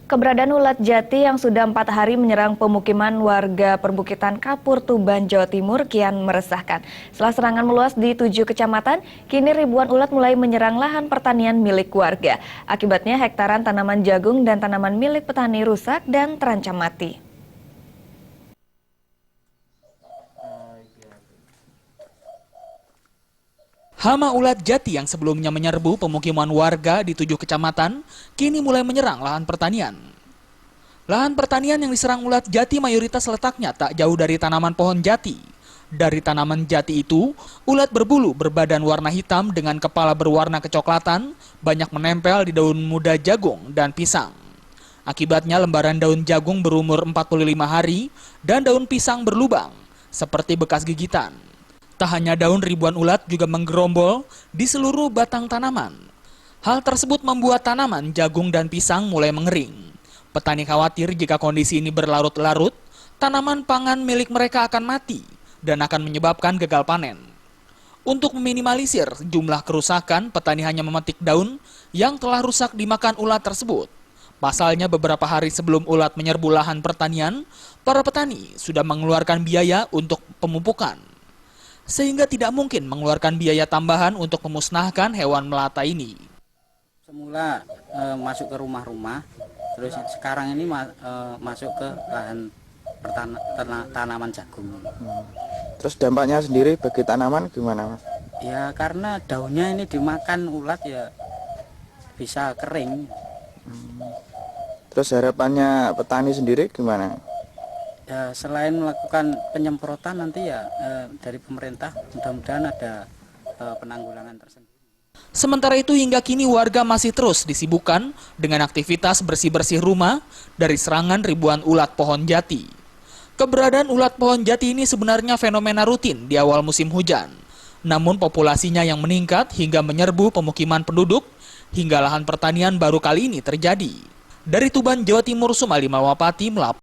Keberadaan ulat jati yang sudah 4 hari menyerang pemukiman warga perbukitan Kapur, Tuban, Jawa Timur kian meresahkan. Setelah serangan meluas di 7 kecamatan, kini ribuan ulat mulai menyerang lahan pertanian milik warga. Akibatnya hektaran tanaman jagung dan tanaman milik petani rusak dan terancam mati. Hama ulat jati yang sebelumnya menyerbu pemukiman warga di 7 kecamatan, kini mulai menyerang lahan pertanian. Lahan pertanian yang diserang ulat jati mayoritas letaknya tak jauh dari tanaman pohon jati. Dari tanaman jati itu, ulat berbulu berbadan warna hitam dengan kepala berwarna kecoklatan, banyak menempel di daun muda jagung dan pisang. Akibatnya lembaran daun jagung berumur 45 hari dan daun pisang berlubang, seperti bekas gigitan. Tak hanya daun, ribuan ulat juga menggerombol di seluruh batang tanaman. Hal tersebut membuat tanaman jagung dan pisang mulai mengering. Petani khawatir jika kondisi ini berlarut-larut, tanaman pangan milik mereka akan mati dan akan menyebabkan gagal panen. Untuk meminimalisir jumlah kerusakan, petani hanya memetik daun yang telah rusak dimakan ulat tersebut. Pasalnya beberapa hari sebelum ulat menyerbu lahan pertanian, para petani sudah mengeluarkan biaya untuk pemupukan, sehingga tidak mungkin mengeluarkan biaya tambahan untuk memusnahkan hewan melata ini. Semula masuk ke rumah-rumah, terus sekarang ini masuk ke lahan tanaman jagung. Terus dampaknya sendiri bagi tanaman gimana, Mas? Ya karena daunnya ini dimakan ulat ya bisa kering. Terus harapannya petani sendiri gimana? Ya, selain melakukan penyemprotan nanti ya dari pemerintah mudah-mudahan ada penanggulangan tersendiri. Sementara itu hingga kini warga masih terus disibukkan dengan aktivitas bersih-bersih rumah dari serangan ribuan ulat pohon jati. Keberadaan ulat pohon jati ini sebenarnya fenomena rutin di awal musim hujan. Namun populasinya yang meningkat hingga menyerbu pemukiman penduduk hingga lahan pertanian baru kali ini terjadi. Dari Tuban, Jawa Timur, Sumali Malwapati melaporkan.